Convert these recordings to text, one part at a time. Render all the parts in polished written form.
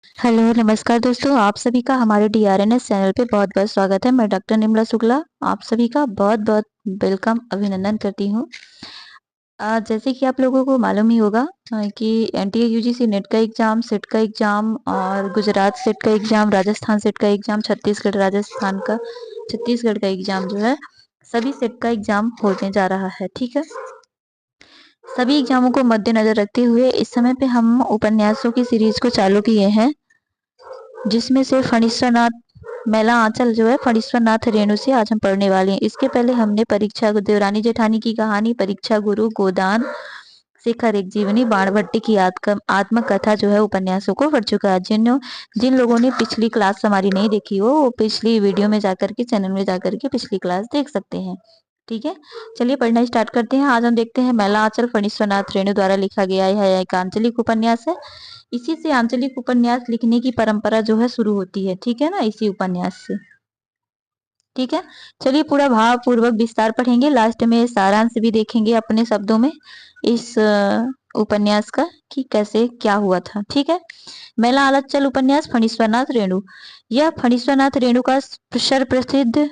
Hello, नमस्कार दोस्तों, आप सभी का हमारे डीआरएनएस चैनल पे बहुत-बहुत स्वागत है। मैं डॉक्टर निर्मला शुक्ला, आप सभी का बहुत-बहुत वेलकम, अभिनंदन करती हूँ। जैसे कि आप लोगों को मालूम ही होगा कि एनटीए यूजीसी नेट का एग्ज़ाम, सेट का एग्ज़ाम और गुजरात सेट का एग्ज़ाम, राजस्थान सेट का एग्ज़ाम, छत्तीसगढ़ का एग्ज़ाम जो है, सभी सेट का एग्ज़ाम होने जा रहा है, ठीक है? सभी एग्ज़ामों को मद्देनज़र रखते हुए इस समय पे हम उपन्यासों की सीरीज़ को चालू किए हैं। जिसमें से फणीश्वरनाथ मैला आंचल जो है फणीश्वरनाथ रेणु से आज हम पढ़ने वाले हैं। इसके पहले हमने परीक्षा देवरानी जेठानी की कहानी, परीक्षा गुरु, गोदान, शिखर एक जीवनी, बाणभट्टी की आत्मकथा जो है उपन्यासों को पढ़ चुका है। जिन लोगों ने पिछली क्लास हमारी नहीं देखी हो वो पिछली वीडियो में जाकर के चैनल में जाकर के पिछली क्लास देख सकते हैं। ठीक है, चलिए पढ़ना स्टार्ट करते हैं। आज हम देखते हैं मैला आंचल फणीश्वरनाथ रेणु द्वारा लिखा गया है एक आंचलिक उपन्यास है। इसी से आंचलिक उपन्यास लिखने की परंपरा जो है शुरू होती है, ठीक है ना, इसी उपन्यास से। ठीक है, चलिए पूरा भाव पूर्वक विस्तार पढ़ेंगे, लास्ट में सारांश भी देखेंगे अपने शब्दों में इस उपन्यास का कि कैसे क्या हुआ था। ठीक है, मैला आंचल उपन्यास फणीश्वरनाथ रेणु। यह फणीश्वरनाथ रेणु का सर्वप्रसिद्ध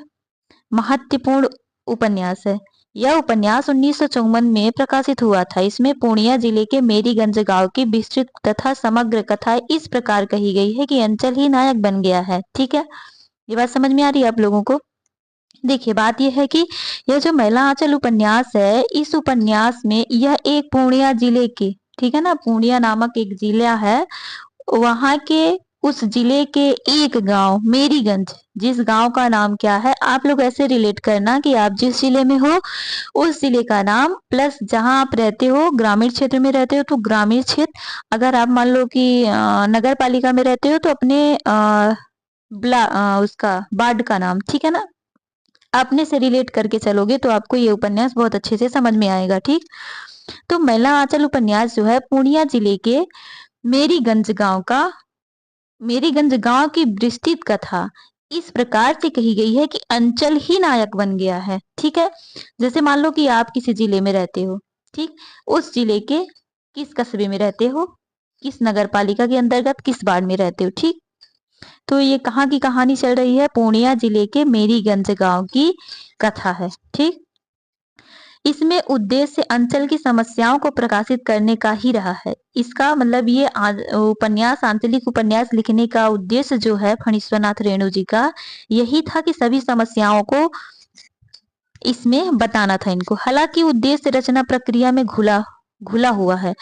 महत्वपूर्ण उपन्यास है। यह उपन्यास 1954 में प्रकाशित हुआ था। इसमें पूर्णिया जिले के मेरीगंज गांव की विस्तृत तथा समग्र कथा इस प्रकार कही गई है कि अंचल ही नायक बन गया है। ठीक है, ये बात समझ में आ रही है आप लोगों को? देखिए, बात यह है कि यह जो मैला आंचल उपन्यास है, इस उपन्यास में यह एक पूर्णिया जिले के, ठीक है ना, पूर्णिया नामक एक जिला है, वहां के उस जिले के एक गांव मेरीगंज, जिस गांव का नाम क्या है, आप लोग ऐसे रिलेट करना कि आप जिस जिले में हो उस जिले का नाम प्लस जहां आप रहते हो, ग्रामीण क्षेत्र में रहते हो तो ग्रामीण क्षेत्र, अगर आप मान लो कि नगर पालिका में रहते हो तो अपने उसका वार्ड का नाम, ठीक है ना, अपने से रिलेट करके चलोगे तो आपको ये उपन्यास बहुत अच्छे से समझ में आएगा। ठीक, तो मैला आंचल उपन्यास जो है पूर्णिया जिले के मेरीगंज गांव का, मेरीगंज गांव की विस्तृत कथा इस प्रकार से कही गई है कि अंचल ही नायक बन गया है। ठीक है, जैसे मान लो कि आप किसी जिले में रहते हो, ठीक, उस जिले के किस कस्बे में रहते हो, किस नगर पालिका के अंतर्गत किस वार्ड में रहते हो। ठीक, तो ये कहाँ की कहानी चल रही है? पूर्णिया जिले के मेरीगंज गांव की कथा है। ठीक, इसमें उद्देश्य अंचल की समस्याओं को प्रकाशित करने का ही रहा है। इसका मतलब ये उपन्यास, आंचलिक उपन्यास लिखने का उद्देश्य जो है फणीश्वरनाथ रेणु जी का, यही था कि सभी समस्याओं को इसमें बताना था इनको। हालांकि उद्देश्य रचना प्रक्रिया में घुला घुला हुआ है,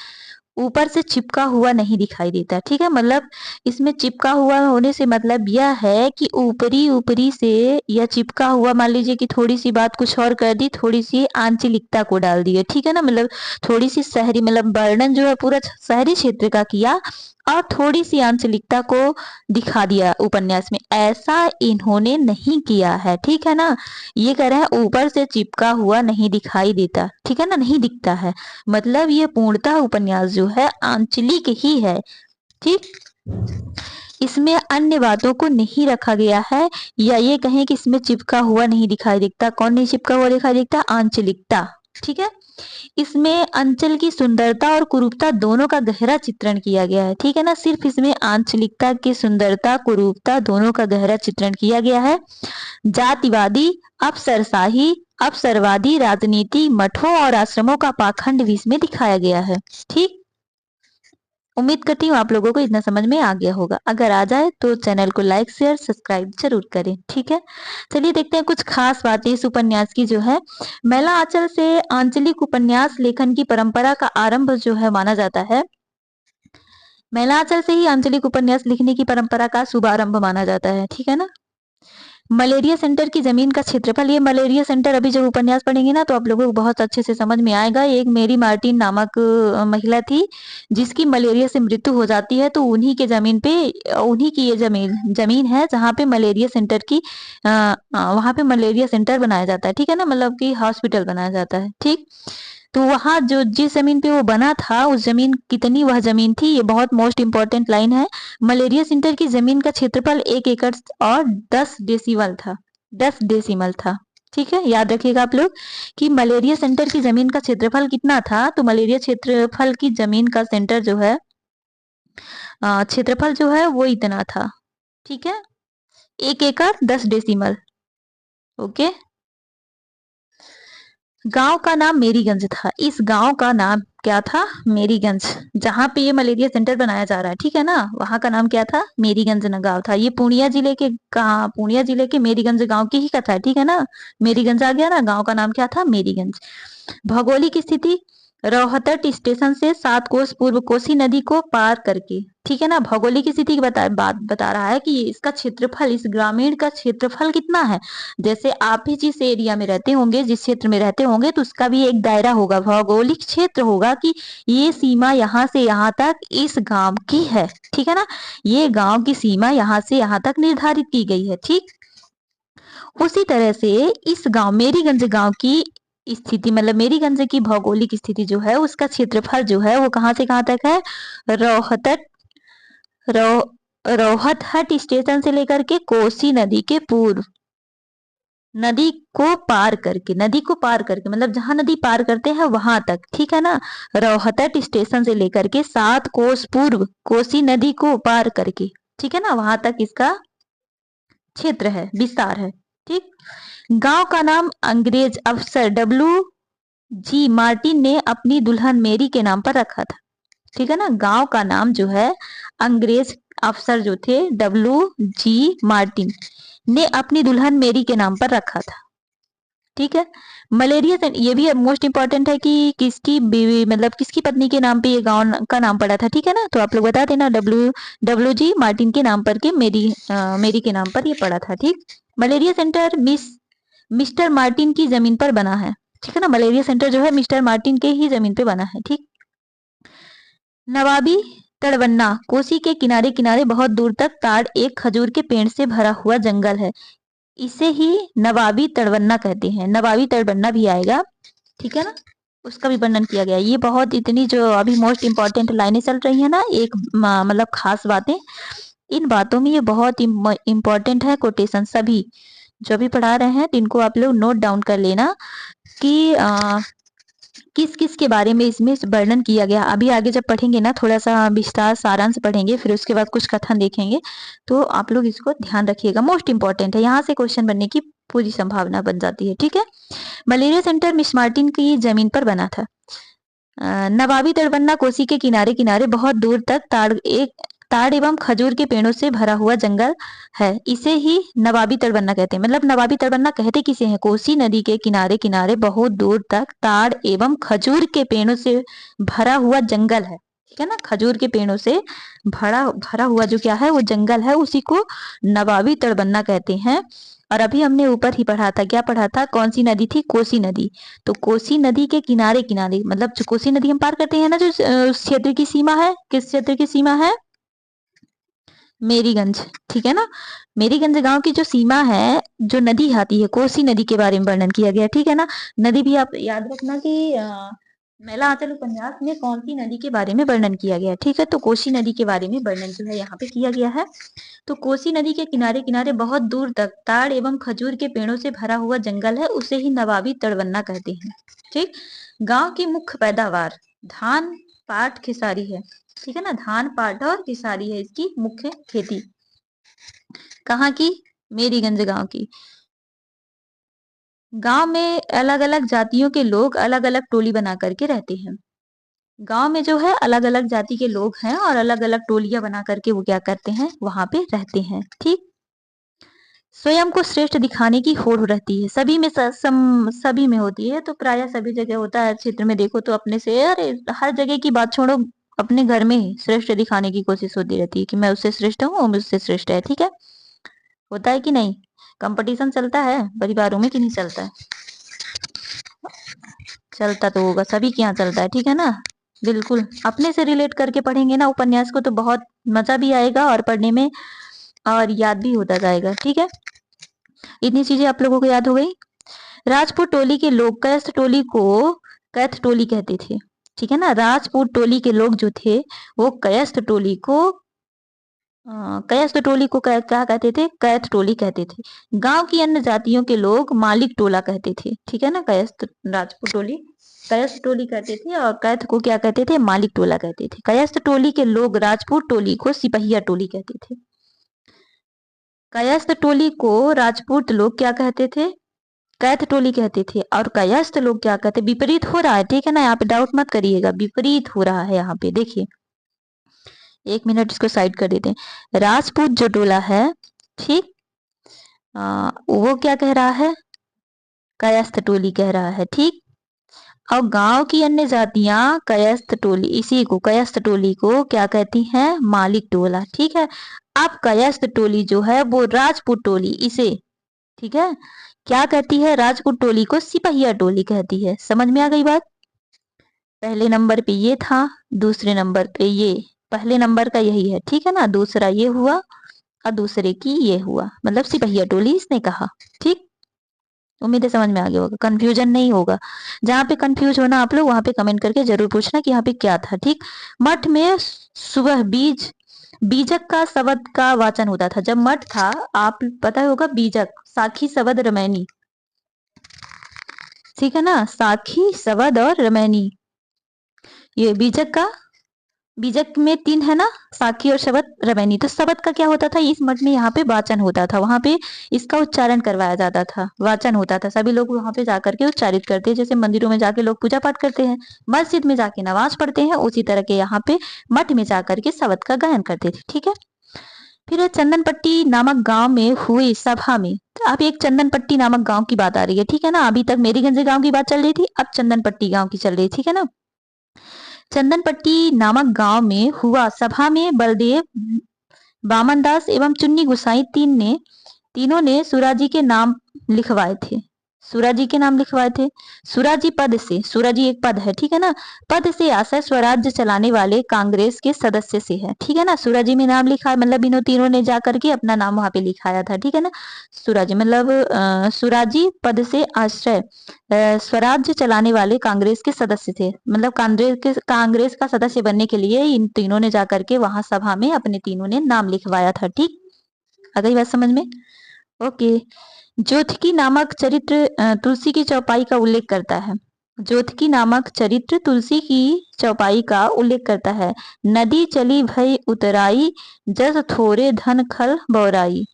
ऊपर से चिपका हुआ नहीं दिखाई देता। ठीक है, मतलब इसमें चिपका हुआ होने से मतलब यह है कि ऊपरी ऊपरी से या चिपका हुआ, मान लीजिए कि थोड़ी सी बात कुछ और कर दी, थोड़ी सी आंचलिकता को डाल दिया। ठीक है ना, मतलब थोड़ी सी शहरी, मतलब वर्णन जो है पूरा शहरी क्षेत्र का किया और थोड़ी सी आंचलिकता को दिखा दिया उपन्यास में, ऐसा इन्होंने नहीं किया है। ठीक है ना, ये कह रहे हैं ऊपर से चिपका हुआ नहीं दिखाई देता, ठीक है ना, नहीं दिखता है, मतलब ये पूर्णतः उपन्यास जो है आंचलिक ही है। ठीक, इसमें अन्य बातों को नहीं रखा गया है, या ये कहें कि इसमें चिपका हुआ नहीं दिखाई देता। कौन नहीं चिपका हुआ दिखाई देता? आंचलिकता। ठीक है, इसमें अंचल की सुंदरता और कुरूपता दोनों का गहरा चित्रण किया गया है। ठीक है ना, सिर्फ इसमें आंचलिकता की सुंदरता कुरूपता दोनों का गहरा चित्रण किया गया है। जातिवादी, अफसरशाही, अवसरवादी राजनीति, मठों और आश्रमों का पाखंड भी इसमें दिखाया गया है। ठीक, उम्मीद करती हूँ आप लोगों को इतना समझ में आ गया होगा। अगर आ जाए तो चैनल को लाइक शेयर सब्सक्राइब जरूर करें। ठीक है, चलिए देखते हैं कुछ खास बातें इस उपन्यास की जो है। मैला आंचल से आंचलिक उपन्यास लेखन की परंपरा का आरंभ जो है माना जाता है। मैला आंचल से ही आंचलिक उपन्यास लिखने की परंपरा का शुभारंभ माना जाता है। ठीक है ना, मलेरिया सेंटर की जमीन का क्षेत्रफल, ये मलेरिया सेंटर अभी जब उपन्यास पढ़ेंगे ना तो आप लोगों को बहुत अच्छे से समझ में आएगा। एक मेरी मार्टिन नामक महिला थी जिसकी मलेरिया से मृत्यु हो जाती है, तो उन्हीं के जमीन पे, उन्हीं की ये जमीन जमीन है जहाँ पे मलेरिया सेंटर की वहां पे मलेरिया सेंटर बनाया जाता है। ठीक है ना, मतलब कि हॉस्पिटल बनाया जाता है। ठीक, तो वहां जो जिस जमीन पे वो बना था, उस जमीन कितनी वह जमीन थी, ये बहुत मोस्ट इंपॉर्टेंट लाइन है। मलेरिया सेंटर की जमीन का क्षेत्रफल 1 एकड़ और 10 डेसिमल था, 10 डेसिमल था। ठीक है, याद रखिएगा आप लोग कि मलेरिया सेंटर की जमीन का क्षेत्रफल कितना था, तो मलेरिया क्षेत्रफल की जमीन का सेंटर जो है क्षेत्रफल जो है वो इतना था, ठीक है, 1 एकड़ 10 डेसिमल। ओके। गांव का नाम मेरीगंज था। इस गांव का नाम क्या था? मेरीगंज। जहां पे ये मलेरिया सेंटर बनाया जा रहा है, ठीक है ना, वहां का नाम क्या था? मेरीगंज गांव था। ये पूर्णिया जिले के, कहा, पूर्णिया जिले के मेरीगंज गांव की ही कथा है, ठीक है ना। मेरीगंज आ गया ना, गांव का नाम क्या था? मेरीगंज। भौगोलिक स्थिति, रोहतट स्टेशन से 7 कोस पूर्व कोसी नदी को पार करके, ठीक है ना। भौगोलिक स्थिति की बात बता रहा है कि इसका क्षेत्रफल, इस ग्रामीण का क्षेत्रफल कितना है। जैसे आप भी जिस एरिया में रहते होंगे, जिस क्षेत्र में रहते होंगे, तो उसका भी एक दायरा होगा, भौगोलिक क्षेत्र होगा कि ये सीमा यहाँ से यहाँ तक इस गांव की है, ठीक है ना। ये गांव की सीमा यहाँ से यहाँ तक निर्धारित की गई है, ठीक। उसी तरह से इस गांव मेरीगंज गांव की स्थिति, मतलब मेरीगंज की भौगोलिक स्थिति जो है, उसका क्षेत्रफल जो है वो कहां से कहां तक है? रोहतट, रो रोहतहट स्टेशन से लेकर के कोसी नदी के पूर्व, नदी को पार करके, नदी को पार करके मतलब जहां नदी पार करते हैं वहां तक, ठीक है ना। रोहतट स्टेशन से लेकर के 7 कोस पूर्व कोसी नदी को पार करके, ठीक है ना, वहां तक इसका क्षेत्र है, विस्तार है, ठीक। गांव का नाम अंग्रेज अफसर W.G. मार्टिन ने अपनी दुल्हन मेरी के नाम पर रखा था, ठीक है ना। गांव का नाम जो है अंग्रेज अफसर जो थे W.G. मार्टिन ने अपनी दुल्हन मेरी के नाम पर रखा था, ठीक है। मलेरिया से ये भी मोस्ट इंपॉर्टेंट है कि किसकी बीवी, मतलब किसकी पत्नी के नाम पे ये गांव का नाम पड़ा था, ठीक है ना। तो आप लोग बता देना, डब्ल्यू जी मार्टिन के नाम पर के मेरी के नाम पर ये पड़ा था, ठीक। मलेरिया सेंटर मिस्टर मार्टिन की जमीन पर बना है, ठीक है ना। मलेरिया सेंटर जो है मिस्टर मार्टिन के ही जमीन पे बना है, ठीक। नवाबी तड़वन्ना, कोसी के किनारे किनारे बहुत दूर तक ताड़ एक खजूर के पेड़ से भरा हुआ जंगल है। इसे ही नवाबी तड़वन्ना कहते हैं। नवाबी तड़वन्ना भी आएगा, ठीक है ना, उसका भी वर्णन किया गया है। ये बहुत, इतनी जो अभी मोस्ट इंपॉर्टेंट लाइनें चल रही है ना, एक मतलब खास बातें, इन बातों में ये बहुत इंपॉर्टेंट है। कोटेशन सभी जो भी पढ़ा रहे हैं, तो इनको आप लोग नोट डाउन कर लेना कि किस किस के बारे में इसमें वर्णन किया गया। अभी आगे जब पढ़ेंगे ना, थोड़ा सा विस्तार सारांश पढ़ेंगे, फिर उसके बाद कुछ कथन देखेंगे, तो आप लोग इसको ध्यान रखिएगा, मोस्ट इंपॉर्टेंट है, यहाँ से क्वेश्चन बनने की पूरी संभावना बन जाती है, ठीक है। मलेरिया सेंटर मिस मार्टिन की जमीन पर बना था। नवाबी तड़बन्ना कोसी के किनारे किनारे बहुत दूर तक ताड़ एवं खजूर के पेड़ों से भरा हुआ जंगल है। इसे ही नवाबी तड़बन्ना कहते हैं। मतलब नवाबी तड़बन्ना कहते किसे हैं? कोसी नदी के किनारे किनारे बहुत दूर तक ताड़ एवं खजूर के पेड़ों से भरा हुआ जंगल है, ठीक है ना। खजूर के पेड़ों से भरा भरा हुआ जो क्या है, वो जंगल है, उसी को नवाबी तड़बन्ना कहते हैं। और अभी हमने ऊपर ही पढ़ा था, क्या पढ़ा था? कौन सी नदी थी? कोसी नदी। तो कोसी नदी के किनारे किनारे, मतलब जो कोसी नदी हम पार करते हैं ना, जो उस क्षेत्र की सीमा है, किस क्षेत्र की सीमा है? मेरीगंज, ठीक है ना। मेरीगंज गांव की जो सीमा है, जो नदी आती है, कोसी नदी के बारे में वर्णन किया गया, ठीक है ना। नदी भी आप याद रखना कि मेला आंचल उपन्यास में कौन सी नदी के बारे में वर्णन किया गया, ठीक है। तो कोसी नदी के बारे में वर्णन जो है यहाँ पे किया गया है। तो कोसी नदी के किनारे किनारे बहुत दूर तक ताड़ एवं खजूर के पेड़ों से भरा हुआ जंगल है, उसे ही नवाबी तड़वन्ना कहते हैं, ठीक। गांव की मुख्य पैदावार धान, पाट, खेसारी है, ठीक है ना। धान, पाट और खेसारी है इसकी मुख्य खेती। कहाँ की? मेरीगंज गांव की। गांव में अलग अलग जातियों के लोग अलग अलग टोली बना करके रहते हैं। गांव में जो है अलग अलग जाति के लोग हैं और अलग अलग टोलियां बना करके वो क्या करते हैं? वहां पे रहते हैं, ठीक। स्वयं को श्रेष्ठ दिखाने की होड़ रहती है, सभी में सभी में होती है, तो प्राय सभी जगह होता है। क्षेत्र में देखो तो अपने से, अरे हर जगह की बात छोड़ो, अपने घर में ही श्रेष्ठ दिखाने की कोशिश होती रहती है कि मैं उससे श्रेष्ठ हूँ, वो मुझसे श्रेष्ठ है, ठीक है। होता है कि नहीं? कंपटीशन चलता है परिवारों में कि नहीं चलता है? चलता तो होगा, सभी के यहाँ चलता है, ठीक है ना। बिल्कुल अपने से रिलेट करके पढ़ेंगे ना उपन्यास को, तो बहुत मजा भी आएगा और पढ़ने में, और याद भी होता जाएगा, ठीक है। इतनी चीजें आप लोगों को याद हो गई। राजपूत टोली के लोग कैस्थ टोली को कैथ टोली कहते थे, ठीक है ना। राजपूत टोली के लोग जो थे वो कयस्थ टोली को क्या कहते थे? कैथ टोली कहते थे। गांव की अन्य जातियों के लोग मालिक टोला कहते थे, ठीक है ना। कयस्थ राजपूत टोली कायस्थ टोली कहते थे और कैथ को क्या कहते थे, मालिक टोला कहते थे। कायस्थ टोली के लोग राजपूत टोली को सिपहिया टोली कहते थे। कायस्थ टोली को राजपूत लोग क्या कहते थे, कैथ टोली कहते थे। और कायस्थ लोग क्या कहते, विपरीत हो रहा है, ठीक है ना, यहाँ पे डाउट मत करिएगा, विपरीत हो रहा है यहाँ पे। देखिए 1 मिनट इसको साइड कर देते हैं। राजपूत जो टोला है, ठीक, वो क्या कह रहा है, कायस्थ टोली कह रहा है, ठीक। और गांव की अन्य जातियां कायस्थ टोली, इसी को कायस्थ टोली को क्या कहती हैं, मालिक टोला, ठीक है। अब कायस्थ टोली जो है वो राजपूत टोली इसे, ठीक है, क्या कहती है, राजपूत टोली को सिपहिया टोली कहती है। समझ में आ गई बात। पहले नंबर पे ये था, दूसरे नंबर पे ये, पहले नंबर का यही है, ठीक है ना, दूसरा ये हुआ और दूसरे की ये हुआ, मतलब सिपहिया टोली इसने कहा, ठीक। उम्मीद है समझ में आ गया होगा, कंफ्यूजन नहीं होगा। जहां पे कंफ्यूज होना आप लोग वहां पे कमेंट करके जरूर पूछना कि यहाँ पे क्या था, ठीक। मठ में सुबह बीजक का शब्द का वाचन होता था। जब मठ था, आप पता होगा, बीजक, साखी, शब्द, रमैनी, ठीक है ना, साखी, शब्द और रमैनी, ये बीजक का, बीजक में 3 है ना, साखी और शब्द, रमैनी। तो शब्द का क्या होता था, इस मठ में यहाँ पे वाचन होता था, वहां पे इसका उच्चारण करवाया जाता था, वाचन होता था, सभी लोग वहां पे जाकर के उच्चारित करते हैं। जैसे मंदिरों में जाके लोग पूजा पाठ करते हैं, मस्जिद में जाके नमाज पढ़ते हैं, उसी तरह के यहाँ पे मठ में जाकर के शब्द का गायन करते थे, ठीक है। फिर चंदनपट्टी नामक गांव में हुई सभा में, तो अब एक चंदनपट्टी नामक गांव की बात आ रही है, ठीक है ना। अभी तक मेरीगंज गांव की बात चल रही थी, अब चंदनपट्टी गांव की चल रही, ठीक है ना। चंदनपट्टी नामक गांव में हुआ सभा में बलदेव, बामनदास एवं चुन्नी गुसाई तीनों ने सुराजी के नाम लिखवाए थे। सुराजी के नाम लिखवाए थे। सुराजी पद से, सुराजी एक पद है, ठीक है ना, पद से आशय स्वराज्य चलाने वाले कांग्रेस के सदस्य से है, ठीक है ना। सुराजी में नाम लिखा है, मतलब इन्हों तीनों ने जाकर के अपना नाम वहां पे लिखाया था, ठीक है ना। सुराजी मतलब सुराजी पद से आश्रय स्वराज्य चलाने वाले कांग्रेस के सदस्य थे, मतलब कांग्रेस का सदस्य बनने के लिए इन तीनों ने जाकर के वहां सभा में अपने तीनों ने नाम लिखवाया था, ठीक। आ गई बात समझ में। ओके। ज्योतिकी नामक चरित्र तुलसी की चौपाई का उल्लेख करता है। ज्योतिकी नामक चरित्र तुलसी की चौपाई का उल्लेख करता है। नदी चली भई उतराई, जस थोड़े धन खल बौराई,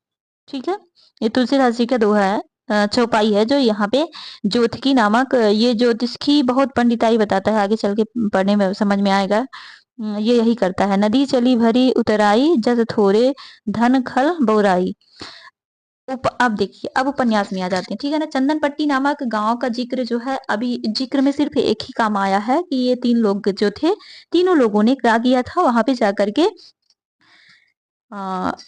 ठीक है। ये तुलसीदास जी का दोहा है, चौपाई है जो यहाँ पे ज्योतिकी नामक, ये ज्योतिष की बहुत पंडिताई बताता है, आगे चल के पढ़ने में समझ में आएगा। ये यही करता है, नदी चली भरी उतराई, जस थोड़े धन खल बौराई। अब देखिए, अब उपन्यास में आ जाते हैं, ठीक है ना। चंदनपट्टी नामक गांव का जिक्र जो है, अभी जिक्र में सिर्फ एक ही काम आया है कि ये 3 लोग जो थे, तीनों लोगों ने क्या किया था, वहां पे जाकर के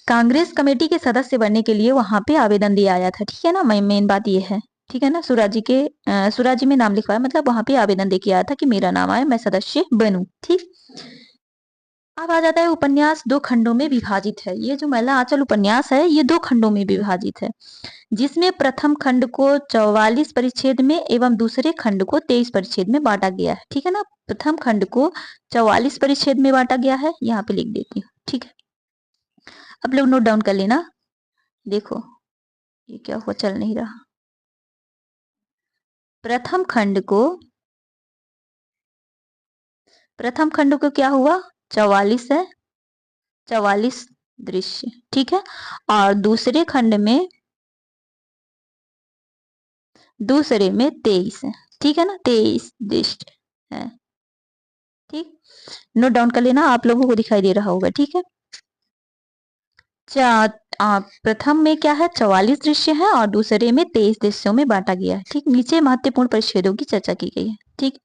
कांग्रेस कमेटी के सदस्य बनने के लिए वहां पे आवेदन दिया आया था, ठीक है ना। मेन बात ये है, ठीक है ना। सुराजी में नाम लिखवाया, मतलब वहां पे आवेदन दे के आया था कि मेरा नाम आए, मैं सदस्य बनूं, ठीक। अब आ जाता है उपन्यास 2 खंडों में विभाजित है। ये जो महिला आंचल उपन्यास है, ये 2 खंडों में विभाजित है, जिसमें प्रथम खंड को 44 परिच्छेद में एवं दूसरे खंड को 23 परिच्छेद में बांटा गया है, ठीक है ना। प्रथम खंड को 44 परिच्छेद में बांटा गया है, यहाँ पे लिख देती हूँ, ठीक है। अब लोग नोट डाउन कर लेना। देखो ये क्या हुआ, चल नहीं रहा। प्रथम खंड को क्या हुआ, 44 है, 44 दृश्य, ठीक है। और दूसरे में 23 है, ठीक है ना, 23 दृश्य है, ठीक। नोट डाउन कर लेना, आप लोगों को दिखाई दे रहा होगा, ठीक है। प्रथम में क्या है, 44 दृश्य है और दूसरे में 23 दृश्यों में बांटा गया है, ठीक। नीचे महत्वपूर्ण परिच्छेदों की चर्चा की गई है, ठीक।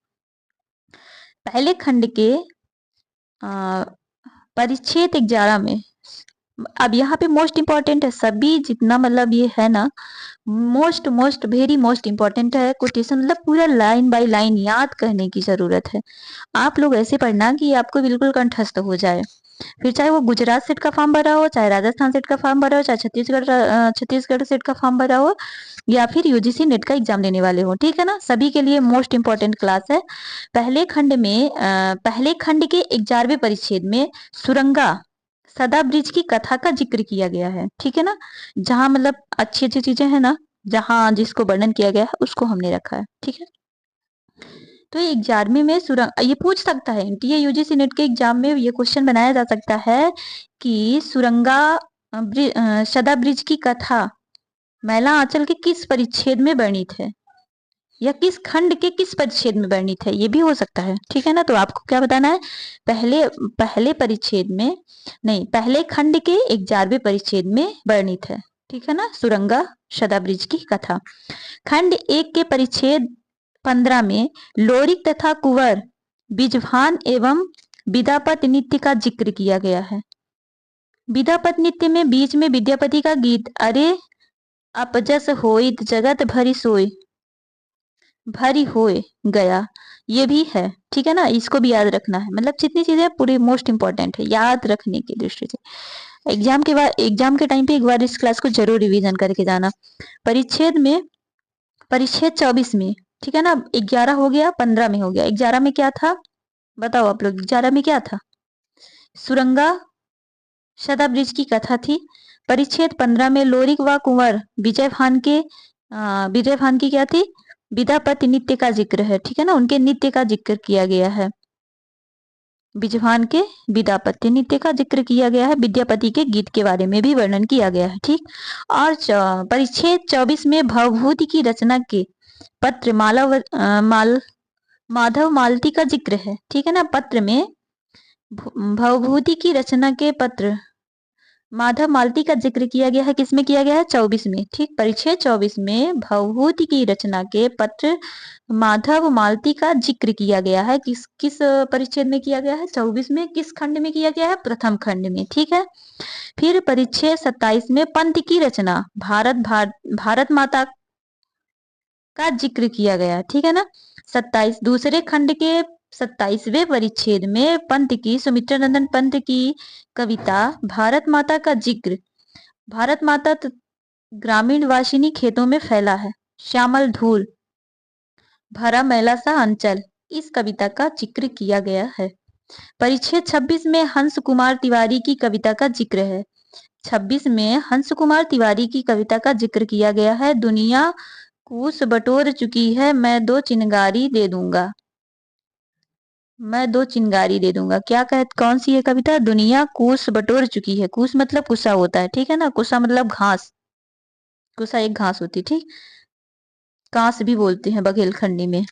पहले खंड के परिच्छेद 11 में, अब यहाँ पे मोस्ट इंपॉर्टेंट है, सभी जितना मतलब ये है ना, मोस्ट वेरी मोस्ट इंपॉर्टेंट है कोटेशन, मतलब पूरा लाइन बाय लाइन याद करने की जरूरत है। आप लोग ऐसे पढ़ना कि आपको बिल्कुल कंठस्थ हो जाए। फिर चाहे वो गुजरात सेट का फॉर्म भरा हो, चाहे राजस्थान सेट का फॉर्म भरा हो, चाहे छत्तीसगढ़ सेट का फॉर्म भरा हो, या फिर यूजीसी नेट का एग्जाम देने वाले हो, ठीक है ना, सभी के लिए मोस्ट इंपॉर्टेंट क्लास है। पहले खंड के 11वें परिच्छेद में सुरंगा सदा ब्रिज की कथा का जिक्र किया गया है, ठीक है ना। जहां मतलब अच्छी अच्छी चीजें हैं ना, जहां जिसको वर्णन किया गया है उसको हमने रखा है, ठीक है। तो 11वीं में सुरंग, ये पूछ सकता है एनटीए यूजीसी नेट के एग्जाम में ये क्वेश्चन बनाया जा सकता है कि सदा ब्रिज की कथा मैला आंचल के किस परिच्छेद में वर्णित है, या किस खंड के किस परिच्छेद में वर्णित है, ये भी हो सकता है। ठीक है ना, तो आपको क्या बताना है, पहले परिच्छेद में नहीं, पहले खंड के 11वें परिच्छेद में वर्णित है। ठीक है ना, सुरंगा सदा ब्रिज की कथा। खंड 1 के परिच्छेद 15 में लोरिक तथा कुंवर बिजभान एवं विद्यापत नृत्य का जिक्र किया गया है। विद्यापत नृत्य में बीच में विद्यापति का गीत अरे अपजस होइत जगत भरी होए गया, ये भी है। ठीक है ना, इसको भी याद रखना है। मतलब जितनी चीजें पूरी मोस्ट इंपॉर्टेंट है याद रखने की दृष्टि से। एग्जाम के टाइम पे एक बार इस क्लास को जरूर रिवीजन करके जाना। परिच्छेद 24 में, ठीक है ना, 11 हो गया, 15 में हो गया। 11 में क्या था बताओ आप लोग, 11 में क्या था, सुरंगा सदा ब्रिज की कथा थी। परिच्छेद 15 में लोरिक व कुंवर विजय भान की क्या थी, विद्यापति नृत्य का जिक्र है। ठीक है ना, उनके नृत्य का जिक्र किया गया है, विजयभान के विद्यापति नृत्य का जिक्र किया गया है, विद्यापति के गीत के बारे में भी वर्णन किया गया है। ठीक, और परिच्छेद 24 में भवभूति की रचना के पत्र माधव मालती का जिक्र है। ठीक है ना, पत्र में भवभूति की रचना के पत्र माधव मालती का जिक्र किया गया है। किसमें किया गया है, 24 में। ठीक, परिच्छेद 24 में भवभूति की रचना के पत्र माधव मालती का जिक्र किया गया है। किस किस परिच्छेद में किया गया है, 24 में। किस खंड में किया गया है, प्रथम खंड में। ठीक है, फिर परिच्छेद 27 में पंत की रचना भारत माता का जिक्र किया गया। ठीक है ना, 27 दूसरे खंड के 27वें परिच्छेद में पंत की, सुमित्रानंदन पंत की कविता भारत माता का जिक्र, भारत माता ग्रामीण वासिनी खेतों में फैला है, श्यामल धूल भरा मैला सा अंचल, इस कविता का जिक्र किया गया है। परिच्छेद 26 में हंस कुमार तिवारी की कविता का जिक्र है। 26 में हंस कुमार तिवारी की कविता का जिक्र किया गया है, दुनिया कूस बटोर चुकी है, मैं दो चिनगारी दे दूंगा, मैं दो चिनगारी दे दूंगा। क्या कौन सी है कविता, दुनिया कूस बटोर चुकी है। कूस मतलब कुसा होता है। ठीक है ना, कुसा मतलब घास, कुसा एक घास होती है। ठीक, कांस भी बोलते हैं बघेलखंडी में।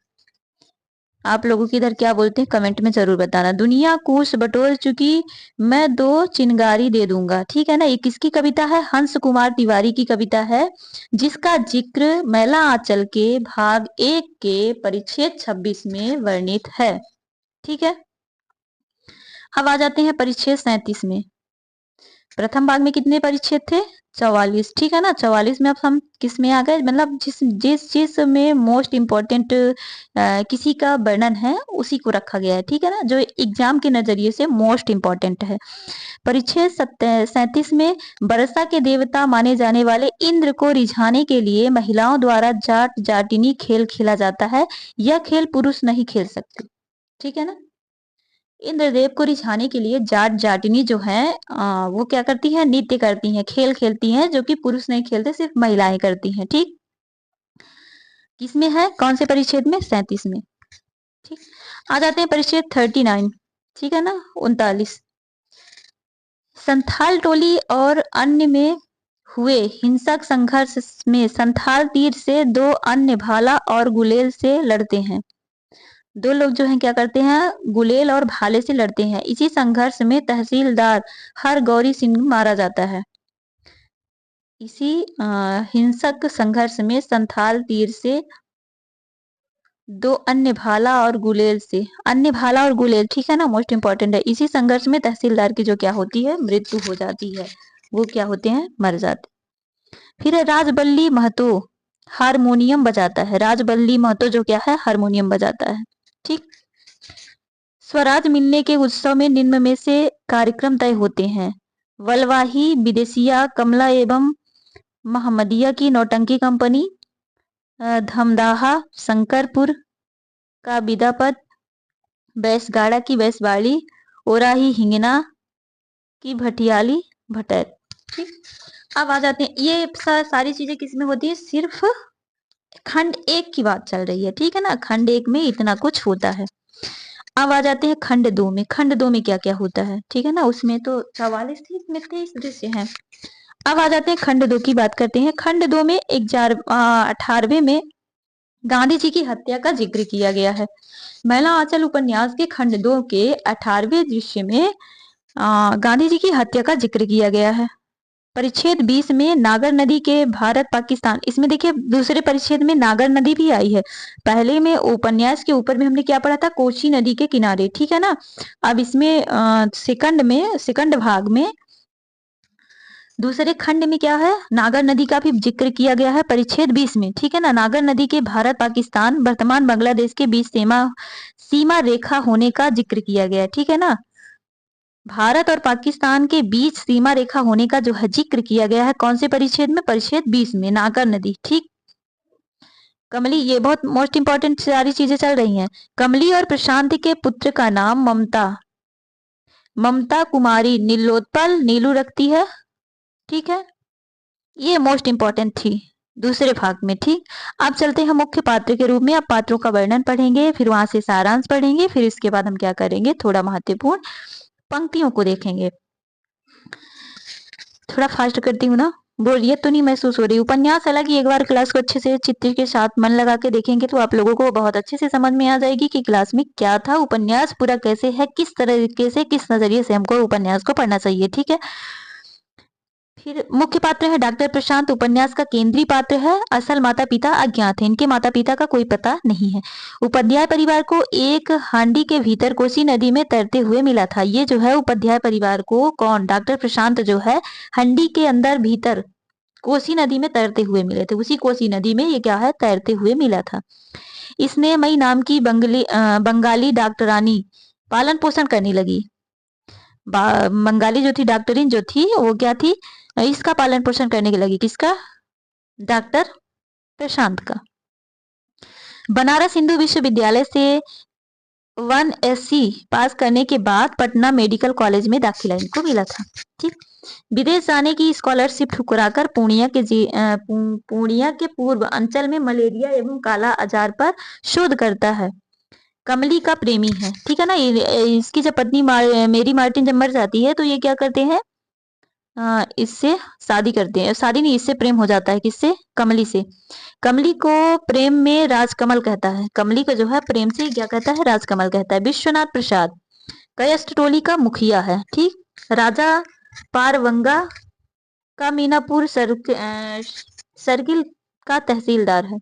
आप लोगों की इधर क्या बोलते हैं कमेंट में जरूर बताना। दुनिया कूस बटोर चुकी, मैं दो चिनगारी दे दूंगा। ठीक है ना, ये किसकी कविता है, हंस कुमार तिवारी की कविता है, जिसका जिक्र मैला आंचल के भाग 1 के परिच्छेद 26 में वर्णित है। ठीक है, अब आ जाते हैं परिच्छेद 37 में। प्रथम भाग में कितने परिच्छेद थे, 44। ठीक है ना, 44 में अब हम किस में आ गए, मतलब जिस चीज में मोस्ट इंपॉर्टेंट किसी का वर्णन है उसी को रखा गया है। ठीक है ना, जो एग्जाम के नजरिए से मोस्ट इंपॉर्टेंट है। परिच्छेद 37 में वर्षा के देवता माने जाने वाले इंद्र को रिझाने के लिए महिलाओं द्वारा जाट जाटिनी खेल खेला जाता है। यह खेल पुरुष नहीं खेल सकते। ठीक है ना, इंद्रदेव को रिझाने के लिए जाट जाटिनी जो है वो क्या करती है, नृत्य करती हैं, खेल खेलती हैं, जो कि पुरुष नहीं खेलते, सिर्फ महिलाएं करती हैं। ठीक, किसमें है, कौन से परिच्छेद में, 37 में। ठीक, आ जाते हैं परिच्छेद 39। ठीक है ना, 39 संथाल टोली और अन्य में हुए हिंसक संघर्ष में संथाल तीर से दो अन्य भाला और गुलेल से लड़ते हैं। दो लोग जो हैं क्या करते हैं, गुलेल और भाले से लड़ते हैं। इसी संघर्ष में तहसीलदार हर गौरी सिंह मारा जाता है। इसी हिंसक संघर्ष में संथाल तीर से दो अन्य भाला और गुलेल से, अन्य भाला और गुलेल, ठीक है ना, मोस्ट इंपॉर्टेंट है। इसी संघर्ष में तहसीलदार की जो क्या होती है, मृत्यु हो जाती है, वो क्या होते हैं, मर जाते। फिर राजबल्ली महतो हारमोनियम बजाता है। राजबल्ली महतो जो क्या है, हारमोनियम बजाता है। ठीक, स्वराज मिलने के उत्सव में निम्न में से कार्यक्रम तय होते हैं, वलवाही विदेशिया कमला एवं महमदिया की नौटंकी कंपनी, धमदाहा शंकरपुर का विदापत, बैसगाड़ा की बैसबाड़ी, ओराही हिंगना की भटियाली भटर। ठीक, अब आ जाते हैं, ये सारी चीजें किसमें होती है, सिर्फ खंड एक की बात चल रही है, ठीक है ना। खंड एक में इतना कुछ होता है। अब आ जाते हैं खंड दो में। खंड दो में क्या क्या होता है, ठीक है ना। उसमें तो 44 थी, इसमें 23 दृश्य हैं। अब आ जाते हैं खंड दो की बात करते हैं। खंड दो में 18वें में गांधी जी की हत्या का जिक्र किया गया है। महिला आंचल उपन्यास के खंड दो के 18वें दृश्य में गांधी जी की हत्या का जिक्र किया गया है। परिच्छेद 20 में नागर नदी के भारत पाकिस्तान, इसमें देखिए दूसरे परिच्छेद में नागर नदी भी आई है। पहले में उपन्यास के ऊपर में हमने क्या पढ़ा था, कोसी नदी के किनारे, ठीक है ना। अब इसमें सेकंड भाग में दूसरे खंड में क्या है, नागर नदी का भी जिक्र किया गया है परिच्छेद 20 में, ठीक है ना। नागर नदी के भारत पाकिस्तान वर्तमान बांग्लादेश के बीच सीमा रेखा होने का जिक्र किया गया है, ठीक है ना। भारत और पाकिस्तान के बीच सीमा रेखा होने का जो है जिक्र किया गया है, कौन से परिच्छेद में, परिच्छेद 20 में, नागर नदी, ठीक। कमली, ये बहुत मोस्ट इंपॉर्टेंट सारी चीजें चल रही हैं। कमली और प्रशांत के पुत्र का नाम ममता, ममता कुमारी नीलोत्पल, नीलू रखती है, ठीक है। ये मोस्ट इंपॉर्टेंट थी दूसरे भाग में, ठीक। अब चलते हैं मुख्य पात्र के रूप में। अब पात्रों का वर्णन पढ़ेंगे, फिर वहां से सारांश पढ़ेंगे, फिर इसके बाद हम क्या करेंगे, थोड़ा महत्वपूर्ण पंक्तियों को देखेंगे। थोड़ा फास्ट करती हूँ ना, बोरियत तो नहीं महसूस हो रही। उपन्यास हालांकि एक बार क्लास को अच्छे से चित्र के साथ मन लगा के देखेंगे तो आप लोगों को बहुत अच्छे से समझ में आ जाएगी कि क्लास में क्या था, उपन्यास पूरा कैसे है, किस तरीके से, किस नजरिए से हमको उपन्यास को पढ़ना चाहिए, ठीक है। फिर मुख्य पात्र है डॉक्टर प्रशांत, उपन्यास का केंद्रीय पात्र है। असल माता पिता अज्ञात है, इनके माता पिता का कोई पता नहीं है। उपाध्याय परिवार को एक हांडी के भीतर कोसी नदी में तैरते हुए मिला था। ये जो है उपाध्याय परिवार को कौन, डॉक्टर प्रशांत जो है हांडी के अंदर भीतर कोसी नदी में तैरते हुए मिले थे। उसी कोसी नदी में ये क्या है, तैरते हुए मिला था। इसने मई नाम की बंगाली डॉक्टरानी पालन पोषण करने लगी। बंगाली जो थी डॉक्टरीन जो थी वो क्या थी, इसका पालन पोषण करने की लगी, किसका, डॉक्टर प्रशांत का। बनारस हिंदू विश्वविद्यालय से 1SC पास करने के बाद पटना मेडिकल कॉलेज में दाखिला इनको मिला था, ठीक। विदेश जाने की स्कॉलरशिप ठुकराकर पूर्णिया के पूर्व अंचल में मलेरिया एवं काला आजार पर शोध करता है। कमली का प्रेमी है, ठीक है ना। इसकी जब पत्नी मेरी मार्टिन जब मर जाती है तो ये क्या करते हैं, इससे शादी करते हैं, शादी नहीं, इससे प्रेम हो जाता है, किससे, कमली से। कमली को प्रेम में राजकमल कहता है, कमली को जो है प्रेम से क्या कहता है, राजकमल कहता है। विश्वनाथ प्रसाद कायस्थ टोली का मुखिया है, ठीक। राजा पारवंगा का मीनापुर सर्किल का तहसीलदार है।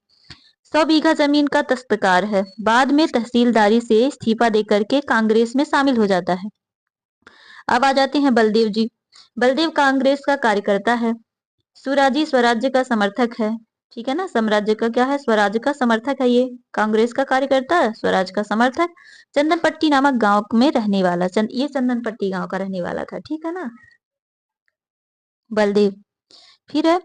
100 बीघा जमीन का दस्तकार है। बाद में तहसीलदारी से इस्तीफा देकर के कांग्रेस में शामिल हो जाता है। अब आ जाते हैं बलदेव जी। बलदेव कांग्रेस का कार्यकर्ता है। सुराजी स्वराज्य का समर्थक है, ठीक है ना। साम्राज्य का क्या है, स्वराज्य का समर्थक है। ये कांग्रेस का कार्यकर्ता है, स्वराज का समर्थक। चंदनपट्टी नामक गांव में रहने वाला, ये चंदनपट्टी गांव का रहने वाला था, ठीक है ना, बलदेव। फिर है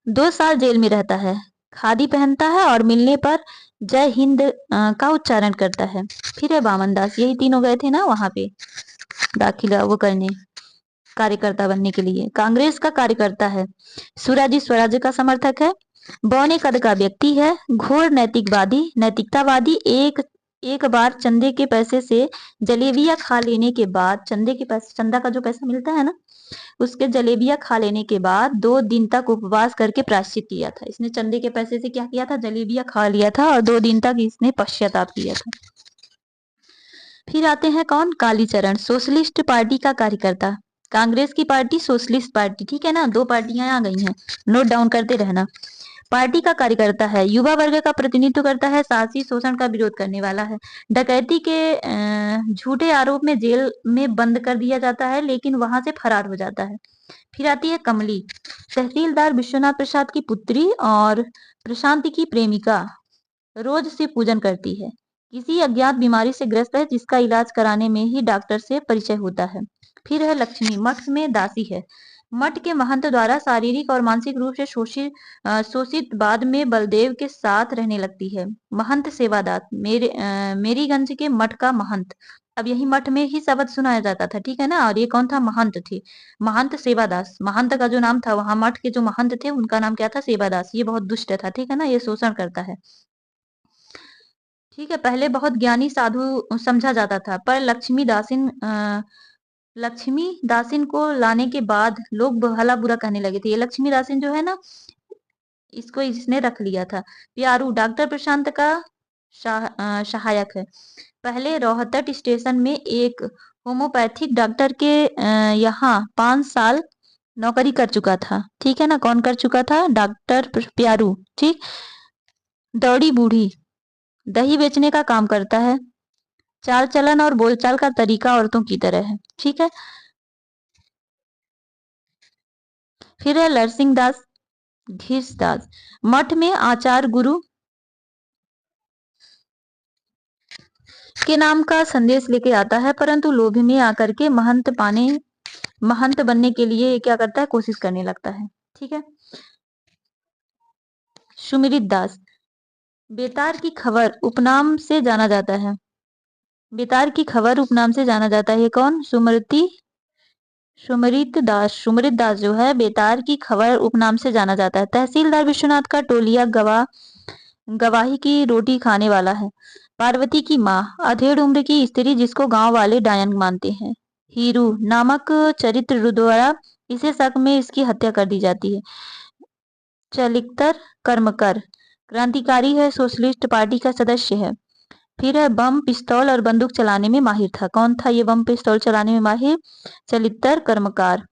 2 साल जेल में रहता है। खादी पहनता है और मिलने पर जय हिंद का उच्चारण करता है। फिर है वामन दास, यही तीनों गए थे ना वहां पे दाखिला वो करने, कार्यकर्ता बनने के लिए। कांग्रेस का कार्यकर्ता है। सुराजी स्वराज्य का समर्थक है। बौने कद का व्यक्ति है। घोर नैतिकतावादी। एक बार चंदे के पैसे से जलेबियां खा लेने के बाद, चंदा का जो पैसा मिलता है ना, उसके जलेबियां खा लेने के बाद 2 दिन तक उपवास करके प्रायश्चित किया था। इसने चंदे के पैसे से क्या किया था, जलेबियां खा लिया था और 2 दिन तक इसने पश्चाताप किया था। फिर आते हैं कौन, कालीचरण, सोशलिस्ट पार्टी का कार्यकर्ता। कांग्रेस की पार्टी, सोशलिस्ट पार्टी, ठीक है ना, 2 पार्टियां आ गई हैं, नोट डाउन करते रहना। पार्टी का कार्यकर्ता है। युवा वर्ग का प्रतिनिधित्व करता है। साहसी शोषण का विरोध करने वाला है। डकैती के झूठे आरोप में जेल में बंद कर दिया जाता है, लेकिन वहां से फरार हो जाता है। फिर आती है कमली, तहसीलदार विश्वनाथ प्रसाद की पुत्री और प्रशांत की प्रेमिका, रोज से पूजन करती है। किसी अज्ञात बीमारी से ग्रस्त है जिसका इलाज कराने में ही डॉक्टर से परिचय होता है। फिर है लक्ष्मी, मठ में दासी है। मठ के महंत द्वारा शारीरिक और मानसिक रूप से शोषित बाद में बलदेव के साथ रहने लगती है। महंत सेवादात, मेरीगंज के मठ का महंत अब यही मठ में ही शब्द सुनाया जाता था, ठीक है ना। और ये कौन था? महंत थे, महंत सेवादास। महंत का जो नाम था, वहां मठ के जो महंत थे उनका नाम क्या था? सेवादास। ये बहुत दुष्ट था, ठीक है ना, ये शोषण करता है। ठीक है, पहले बहुत ज्ञानी साधु समझा जाता था, पर लक्ष्मी दासिन को लाने के बाद लोग भला बुरा कहने लगे थे। ये लक्ष्मी दासिन जो है ना, इसको इसने रख लिया था। प्यारू डॉक्टर प्रशांत का सहायक है। पहले रोहतक स्टेशन में एक होम्योपैथिक डॉक्टर के यहाँ 5 साल नौकरी कर चुका था, ठीक है ना। कौन कर चुका था? डॉक्टर प्यारू, ठीक। दौड़ी बूढ़ी दही बेचने का काम करता है। चाल चलन और बोलचाल का तरीका औरतों की तरह है, ठीक है। फिर है लरसिंह दास घिसदास। मठ में आचार्य गुरु के नाम का संदेश लेके आता है, परंतु लोभ में आकर के महंत बनने के लिए क्या करता है? कोशिश करने लगता है, ठीक है। सुमित दास बेतार की खबर उपनाम से जाना जाता है। बेतार की खबर उपनाम से जाना जाता है। ये कौन? सुमृत दास जो है बेतार की खबर उपनाम से जाना जाता है। तहसीलदार विश्वनाथ का टोलिया गवाही की रोटी खाने वाला है। पार्वती की माँ अधेड़ उम्र की स्त्री जिसको गांव वाले डायन मानते हैं। हीरू नामक चरित्र द्वारा इसे शक में इसकी हत्या कर दी जाती है। चलिक्तर कर्मकर क्रांतिकारी है, सोशलिस्ट पार्टी का सदस्य है। फिर है बम पिस्तौल और बंदूक चलाने में माहिर था। कौन था ये बम पिस्तौल चलाने में माहिर? चलितर कर्मकार,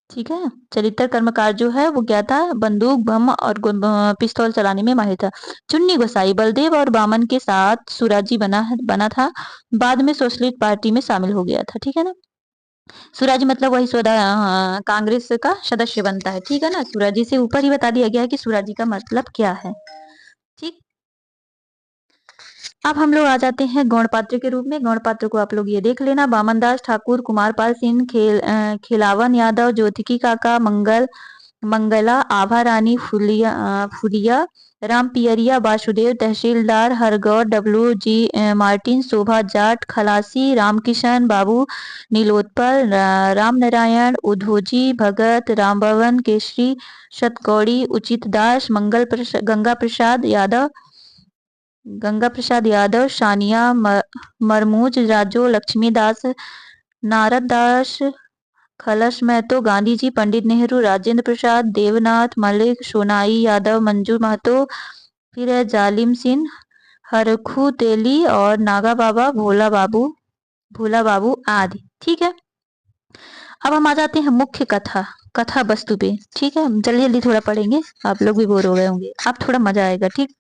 ठीक है। चरित्र कर्मकार जो है वो क्या था? बंदूक बम और पिस्तौल चलाने में माहिर था। चुन्नी गोसाई बलदेव और बामन के साथ सुराजी बना था। बाद में सोशलिस्ट पार्टी में शामिल हो गया था, ठीक है ना। सुराजी मतलब वही कांग्रेस का सदस्य बनता है, ठीक है ना। सुराजी से ऊपर ही बता दिया गया है कि सुराजी का मतलब क्या है, ठीक। अब हम लोग आ जाते हैं गौणपात्र के रूप में। गौणपात्र को आप लोग ये देख लेना। बामनदास ठाकुर, कुमारपाल सिंह, खिलावन यादव, ज्योतिकी काका, मंगला, आभा रानी, फुलिया, राम पियरिया, वासुदेव, तहसीलदार हरगौर, मार्टिन, शोभा जाट, खलासी, रामकिशन बाबू, नीलोत्पल, राम नारायण, उधोजी भगत, रामभवन केसरी, सतगौड़ी, उचित दास, गंगा प्रसाद यादव, सानिया मरमूज, राजो, लक्ष्मीदास, नारद दास, खलस महतो, गांधी जी, पंडित नेहरू, राजेंद्र प्रसाद, देवनाथ मलिक, सोनाई यादव, मंजू महतो, फिर है जालिम सिंह, हरखू तेली और नागा बाबा, भोला बाबू आदि, ठीक है। अब हम आ जाते हैं मुख्य कथा वस्तु पे, ठीक है। जल्दी जल्दी थोड़ा पढ़ेंगे, आप लोग भी बोर हो गए होंगे, अब थोड़ा मजा आएगा, ठीक।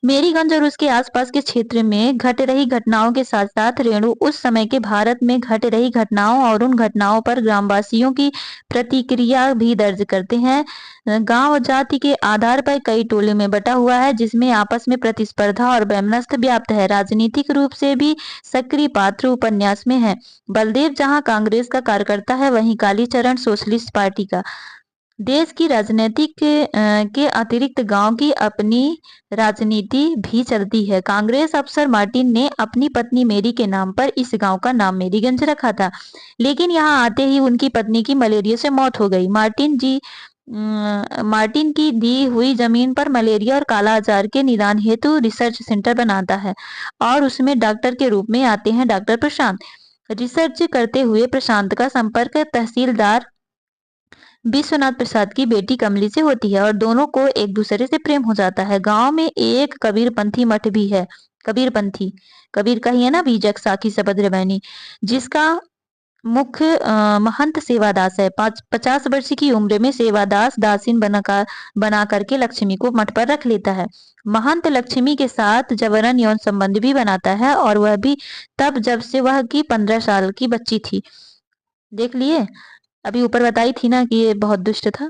मेरीगंज और उसके आसपास के क्षेत्र में घट रही घटनाओं के साथ साथ रेणु उस समय के भारत में घट रही घटनाओं और उन घटनाओं पर ग्रामवासियों की प्रतिक्रिया भी दर्ज करते हैं। गांव जाति के आधार पर कई टोले में बटा हुआ है, जिसमें आपस में प्रतिस्पर्धा और वैमनस्य व्याप्त है। राजनीतिक रूप से भी सक्रिय पात्र उपन्यास में है। बलदेव जहां कांग्रेस का कार्यकर्ता है, वहीं कालीचरण सोशलिस्ट पार्टी का। देश की राजनीतिक के अतिरिक्त गांव की अपनी राजनीति भी चलती है। कांग्रेस अफसर मार्टिन ने अपनी पत्नी मेरी के नाम पर इस गांव का नाम मेरीगंज रखा था, लेकिन यहां आते ही उनकी पत्नी की मलेरिया से मौत हो गई। मार्टिन की दी हुई जमीन पर मलेरिया और काला आजार के निदान हेतु रिसर्च सेंटर बनाता है और उसमें डॉक्टर के रूप में आते हैं डॉक्टर प्रशांत। रिसर्च करते हुए प्रशांत का संपर्क तहसीलदार विश्वनाथ प्रसाद की बेटी कमली से होती है और दोनों को एक दूसरे से प्रेम हो जाता है। गांव में एक कबीरपंथी मठ भी है। कबीरपंथी, कबीर का ही है ना, बीजक साखी सभद्र बहनी, जिसका मुख्य महंत सेवादास है। 50 वर्ष की उम्र में सेवादास दासीन बना करके लक्ष्मी को मठ पर रख लेता है। महंत लक्ष्मी के साथ जबरन यौन संबंध भी बनाता है और वह भी तब जब से वह की 15 साल की बच्ची थी। देख लिए, अभी ऊपर बताई थी ना कि ये बहुत दुष्ट था।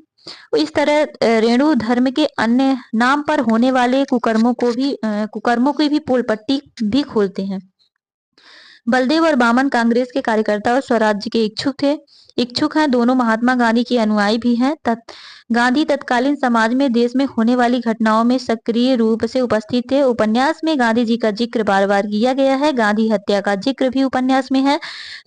इस तरह रेणु धर्म के अन्य नाम पर होने वाले कुकर्मों की भी पोल पट्टी भी खोलते हैं। बलदेव और बामन कांग्रेस के कार्यकर्ता और स्वराज्य के इच्छुक थे। इच्छुक हैं। दोनों महात्मा गांधी के अनुयायी भी हैं। गांधी तत्कालीन समाज में देश में होने वाली घटनाओं में सक्रिय रूप से उपस्थित थे। उपन्यास में गांधी जी का जिक्र बार बार किया गया है। गांधी हत्या का जिक्र भी उपन्यास में है।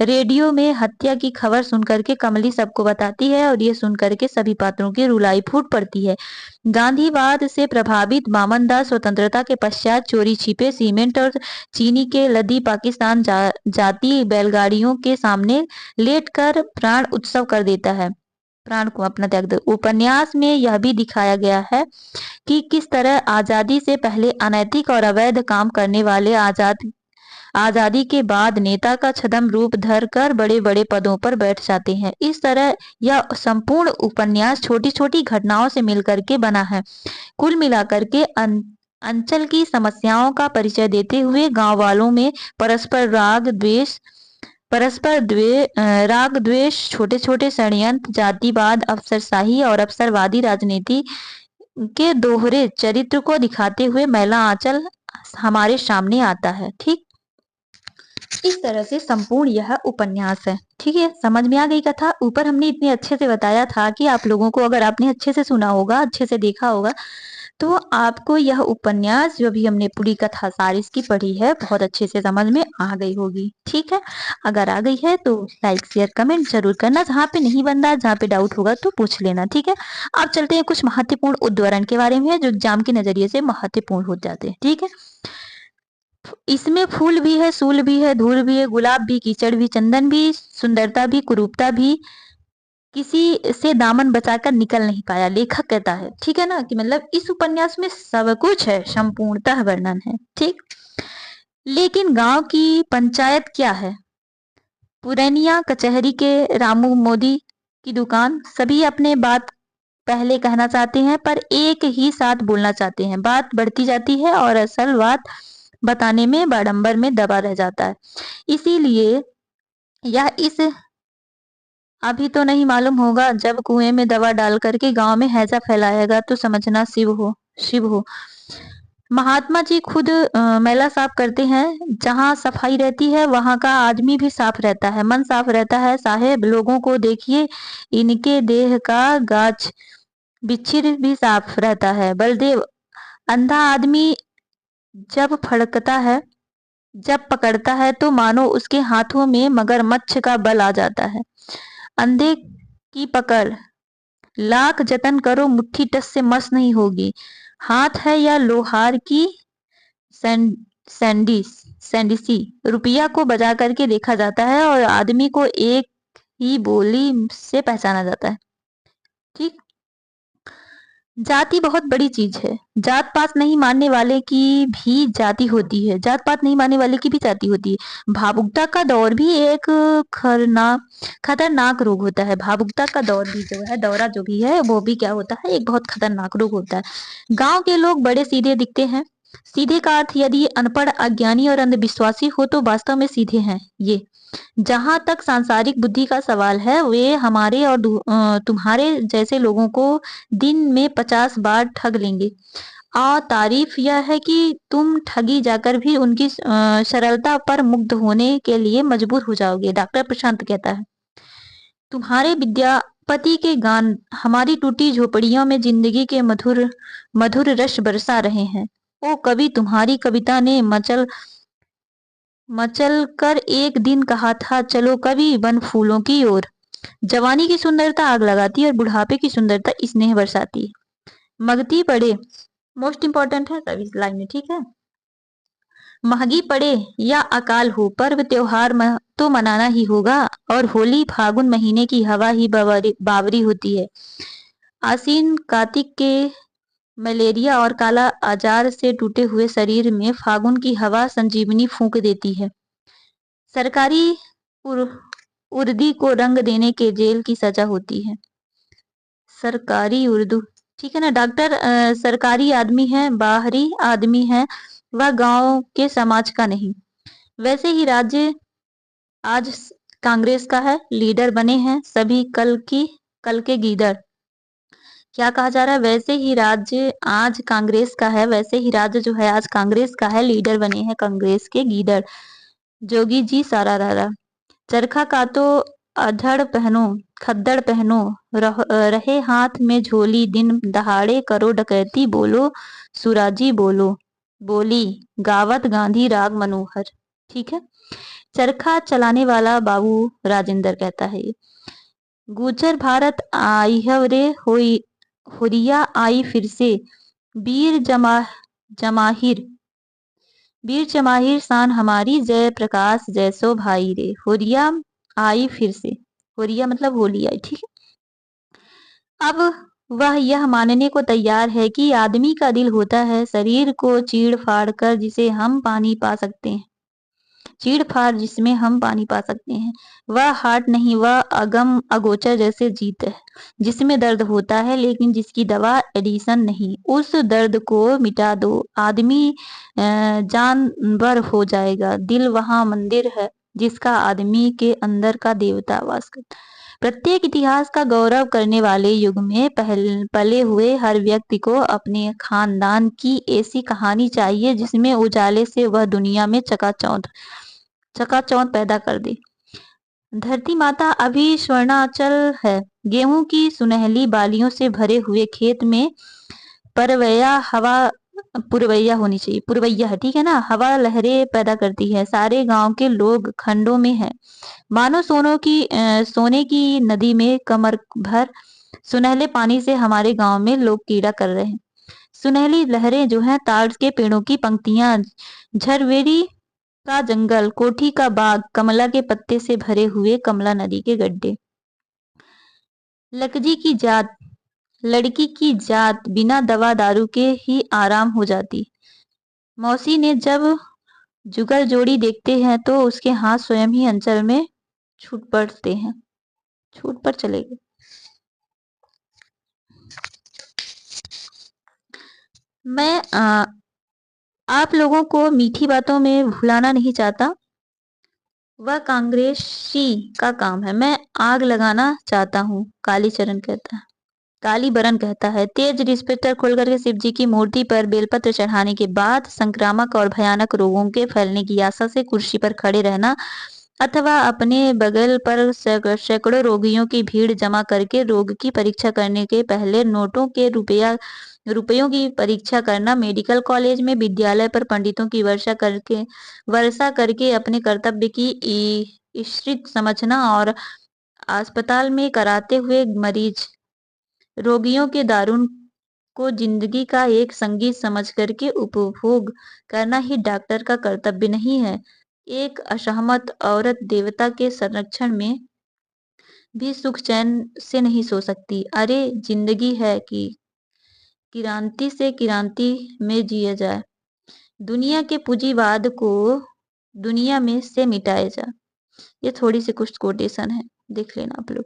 रेडियो में हत्या की खबर सुनकर के कमली सबको बताती है और ये सुनकर के सभी पात्रों की रुलाई फूट पड़ती है। गांधीवाद से प्रभावित बामनदास स्वतंत्रता के पश्चात चोरी छिपे सीमेंट और चीनी के लदी पाकिस्तान जाती बैलगाड़ियों के सामने लेटकर प्राण उत्सव कर देता है, प्राण को अपना त्याग दे। उपन्यास में यह भी दिखाया गया है कि किस तरह आजादी से पहले अनैतिक और अवैध काम करने वाले आजादी के बाद नेता का छद्म रूप धर कर बड़े बड़े पदों पर बैठ जाते हैं। इस तरह यह संपूर्ण उपन्यास छोटी छोटी घटनाओं से मिलकर के बना है। कुल मिलाकर के अंचल की समस्याओं का परिचय देते हुए गांव वालों में परस्पर राग द्वेष, छोटे छोटे षड्यंत्र, जातिवाद, अफसरशाही और अवसरवादी राजनीति के दोहरे चरित्र को दिखाते हुए मैला आंचल हमारे सामने आता है। ठीक, इस तरह से संपूर्ण यह उपन्यास है। ठीक है, समझ में आ गई कथा। ऊपर हमने इतने अच्छे से बताया था कि आप लोगों को, अगर आपने अच्छे से सुना होगा, अच्छे से देखा होगा, तो आपको यह उपन्यास जो भी हमने पूरी कथा सारी इसकी पढ़ी है बहुत अच्छे से समझ में आ गई होगी। ठीक है, अगर आ गई है तो लाइक शेयर कमेंट जरूर करना। जहाँ पे नहीं बन रहा, जहाँ पे डाउट होगा तो पूछ लेना। ठीक है, अब चलते हैं कुछ महत्वपूर्ण उद्धरण के बारे में जो एग्जाम के नजरिए से महत्वपूर्ण हो जाते हैं। ठीक है, इसमें फूल भी है, सूल भी है, धूल भी है, गुलाब भी, कीचड़ भी, चंदन भी, सुंदरता भी, कुरूपता भी, किसी से दामन बचाकर निकल नहीं पाया, लेखक कहता है। ठीक है ना, कि मतलब इस उपन्यास में सब कुछ है, संपूर्णतः वर्णन है। ठीक, लेकिन गांव की पंचायत क्या है? पुरैनिया कचहरी के रामू मोदी की दुकान, सभी अपने बात पहले कहना चाहते हैं पर एक ही साथ बोलना चाहते हैं। बात बढ़ती जाती है और असल बात बताने में बाडंबर में दबा रह जाता है। इसीलिए यह इस अभी तो नहीं मालूम होगा, जब कुएं में दवा डाल करके गांव में हैजा फैलाएगा तो समझना शिव हो। महात्मा जी खुद मैला साफ करते हैं। जहां सफाई रहती है वहां का आदमी भी साफ रहता है, मन साफ रहता है। साहेब लोगों को देखिए, इनके देह का गाछ बिच्छिर भी साफ रहता है। बलदेव, अंधा आदमी जब फड़कता है, जब पकड़ता है तो मानो उसके हाथों में मगरमच्छ का बल आ जाता है। अंधे की पकड़ लाख जतन करो, मुट्ठी टस से मस नहीं होगी। हाथ है या लोहार की सैंडिसी, रुपया को बजा करके देखा जाता है और आदमी को एक ही बोली से पहचाना जाता है। ठीक, जाति बहुत बड़ी चीज है। जात पात नहीं मानने वाले की भी जाति होती है, जात पात नहीं मानने वाले की भी जाति होती है। भावुकता का दौर भी एक खतरनाक रोग होता है। भावुकता का दौर भी जो है, दौरा जो भी है, वो भी क्या होता है, एक बहुत खतरनाक रोग होता है। गांव के लोग बड़े सीधे दिखते हैं। सीधे का अर्थ यदि अनपढ़, अज्ञानी और अंधविश्वासी हो तो वास्तव में सीधे हैं ये। जहां तक सांसारिक बुद्धि का सवाल है, वे हमारे और तुम्हारे जैसे लोगों को दिन में 50 बार ठग लेंगे। और तारीफ यह है कि तुम ठगी जाकर भी उनकी सरलता पर मुग्ध होने के लिए मजबूर हो जाओगे। डॉक्टर प्रशांत कहता है, तुम्हारे विद्यापति के गान हमारी टूटी झोपड़ियों में जिंदगी के मधुर मधुर रस बरसा रहे हैं। ओ कवि, तुम्हारी कविता ने मचल कर एक दिन कहा था, चलो कवि वन फूलों की ओर। जवानी की सुंदरता आग लगाती है और बुढ़ापे की सुंदरता स्नेह बरसाती है। मगती पड़े, मोस्ट इंपॉर्टेंट है सभी लाइन में। ठीक है, महंगी पड़े या अकाल हो, पर्व त्योहार तो मनाना ही होगा। और होली फागुन महीने की हवा ही बावरी होती है। आसीन कार्तिक के मलेरिया और काला आजार से टूटे हुए शरीर में फागुन की हवा संजीवनी फूंक देती है। सरकारी उर्दी को रंग देने के जेल की सजा होती है। सरकारी उर्दू, ठीक है ना। डॉक्टर सरकारी आदमी है, बाहरी आदमी है, वह गांव के समाज का नहीं। वैसे ही राज्य आज कांग्रेस का है, लीडर बने हैं सभी कल के गीदड़। क्या कहा जा रहा है? वैसे ही राज्य आज कांग्रेस का है, वैसे ही राज्य जो है आज कांग्रेस का है, लीडर बने हैं कांग्रेस के गीदड़। जोगी जी सारा रारा। चरखा का तो अधड़ पहनो, खद्दड़ पहनो, रहे हाथ में झोली, दिन दहाड़े करो डकैती, बोलो सुराजी बोलो, बोली गावत गांधी राग मनोहर। ठीक है। चरखा चलाने वाला बाबू राजेंद्र कहता है ये। गुजर भारत आई है रे होई, हुरिया आई फिर से, वीर जमाहिर, वीर जमाहिर शान हमारी, जय प्रकाश जैसो भाई रे, हुरिया आई फिर से। हुरिया मतलब होली आई। ठीक है। अब वह यह मानने को तैयार है कि आदमी का दिल होता है शरीर को चीड़ फाड़ कर जिसे हम पानी पा सकते हैं, चीड़ फाड़ जिसमें हम पानी पा सकते हैं। वह हाट नहीं, वह अगम अगोचर जैसे जीत है, जिसमें दर्द होता है लेकिन जिसकी दवा एडिशन नहीं। उस दर्द को मिटा दो, आदमी जानवर हो जाएगा। दिल वहाँ मंदिर है जिसका आदमी के अंदर का देवता वास करता है। प्रत्येक इतिहास का गौरव करने वाले युग में पले हुए हर व्यक्ति को अपने खानदान की ऐसी कहानी चाहिए जिसमें उजाले से वह दुनिया में चकाचौंध पैदा कर दे। धरती माता अभी स्वर्णाचल है, गेहूं की सुनहली बालियों से भरे हुए खेत में परवैया हवा, पुरवैया होनी चाहिए, पुरवैया है, ठीक है ना, हवा लहरें पैदा करती है। सारे गांव के लोग खंडों में हैं, मानो सोने की नदी में कमर भर सुनहले पानी से हमारे गांव में लोग कीड़ा कर रहे हैं। सुनहली लहरें जो हैं, ताड़ के पेड़ों की पंक्तियां, झरवेरी का जंगल, कोठी का बाग, कमला के पत्ते से भरे हुए कमला नदी के गड्ढे। लकजी की जात, लड़की की जात बिना दवा दारू के ही आराम हो जाती। मौसी ने जब जुगल जोड़ी देखते हैं तो उसके हाथ स्वयं ही अंचल में छूट पड़ते हैं, छूट पर चले गए। मैं आप लोगों को मीठी बातों में भुलाना नहीं चाहता, वह कांग्रेसी का काम है। मैं आग लगाना चाहता हूँ, कालीचरण कहता है, कालीबरन कहता है। तेज रिस्पेक्टर खोलकर के शिव जी की मूर्ति पर बेलपत्र चढ़ाने के बाद संक्रामक और भयानक रोगों के फैलने की आशा से कुर्सी पर खड़े रहना, अथवा अपने बगल पर सैकड़ों रोगियों की भीड़ जमा करके रोग की परीक्षा करने के पहले नोटों के रुपयों की परीक्षा करना, मेडिकल कॉलेज में विद्यालय पर पंडितों की वर्षा करके अपने कर्तव्य की ईश्रित समझना, और अस्पताल में कराते हुए मरीज रोगियों के दारुण को जिंदगी का एक संगीत समझ करके उपभोग करना ही डॉक्टर का कर्तव्य नहीं है। एक असहमत औरत देवता के संरक्षण में भी सुख चैन से नहीं सो सकती। अरे जिंदगी है कि किरांती से किरांती में जिया जाए, दुनिया के पूंजीवाद को दुनिया में से मिटाया जाए। ये थोड़ी सी कुछ कोटेशन है, देख लेना आप लोग।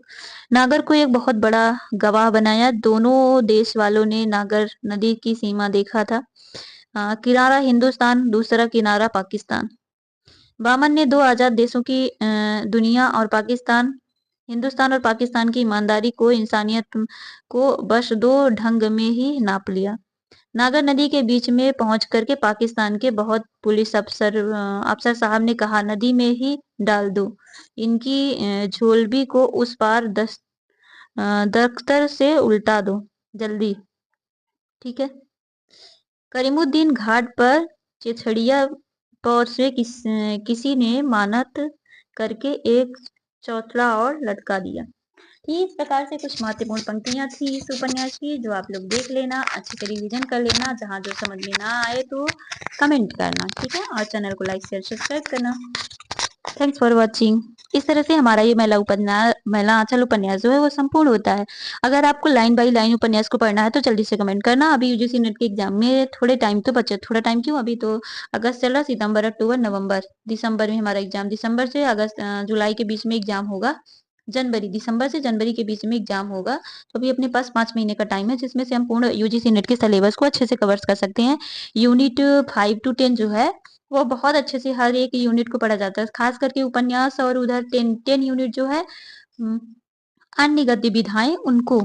नागर को एक बहुत बड़ा गवाह बनाया। दोनों देश वालों ने नागर नदी की सीमा देखा था। किनारा हिंदुस्तान, दूसरा किनारा पाकिस्तान। वामन ने दो आजाद देशों की दुनिया और हिंदुस्तान और पाकिस्तान की ईमानदारी को, इंसानियत को बस दो ढंग में ही नाप लिया। नागर नदी के बीच में पहुंच करके पाकिस्तान के बहुत पुलिस अफसर साहब ने कहा, नदी में ही डाल दो, इनकी झोलबी को उस पार दख्तर से उल्टा दो जल्दी। ठीक है। करीमुद्दीन घाट पर चिछड़िया पौर से किसी ने मानत करके एक चौथड़ा और लटका दिया। इस प्रकार से कुछ महत्वपूर्ण पंक्तियां थी इस उपन्यास की, जो आप लोग देख लेना, अच्छे से रिवीजन कर लेना। जहां जो समझ में ना आए तो कमेंट करना, ठीक है, और चैनल को लाइक शेयर सब्सक्राइब करना। Thanks for watching. इस तरह से हमारा ये महिला आंचल उपन्यास जो है वो संपूर्ण होता है। अगर आपको लाइन बाय लाइन उपन्यास को पढ़ना है तो जल्दी से कमेंट करना। अभी यूजीसी नेट के एग्जाम में थोड़े टाइम तो बचे, थोड़ा टाइम क्यों, अभी तो अगस्त चल रहा, सितंबर, अक्टूबर, नवंबर, दिसंबर में हमारा एग्जाम, दिसंबर से अगस्त जुलाई के बीच में एग्जाम होगा, दिसंबर से जनवरी के बीच में एग्जाम होगा। तो अभी अपने पास 5 महीने का टाइम है, जिसमें से हम पूर्ण यूजीसी नेट के सिलेबस को अच्छे से कवर कर सकते हैं। यूनिट 5 to 10 जो है वो बहुत अच्छे से हर एक यूनिट को पढ़ा जाता है, खास करके उपन्यास, और उधर 10 यूनिट जो है अन्य गतिविधियां उनको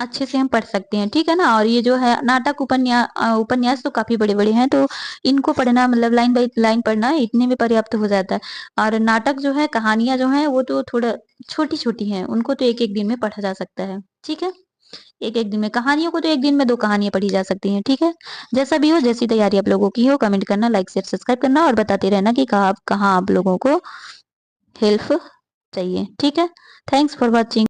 अच्छे से हम पढ़ सकते हैं, ठीक है ना। और ये जो है नाटक उपन्यास तो काफी बड़े बड़े हैं, तो इनको पढ़ना मतलब लाइन बाई लाइन पढ़ना इतने में पर्याप्त हो जाता है। और नाटक जो है, कहानियां जो है वो तो थोड़ा छोटी छोटी हैं, उनको तो एक एक दिन में पढ़ा जा सकता है, ठीक है। एक एक दिन में, कहानियों को तो एक दिन में 2 कहानियां पढ़ी जा सकती हैं, ठीक है। जैसा भी हो, जैसी तैयारी आप लोगों की हो, कमेंट करना, लाइक शेयर सब्सक्राइब करना और बताते रहना कि कहाँ आप लोगों को हेल्प चाहिए, ठीक है। Thanks for watching.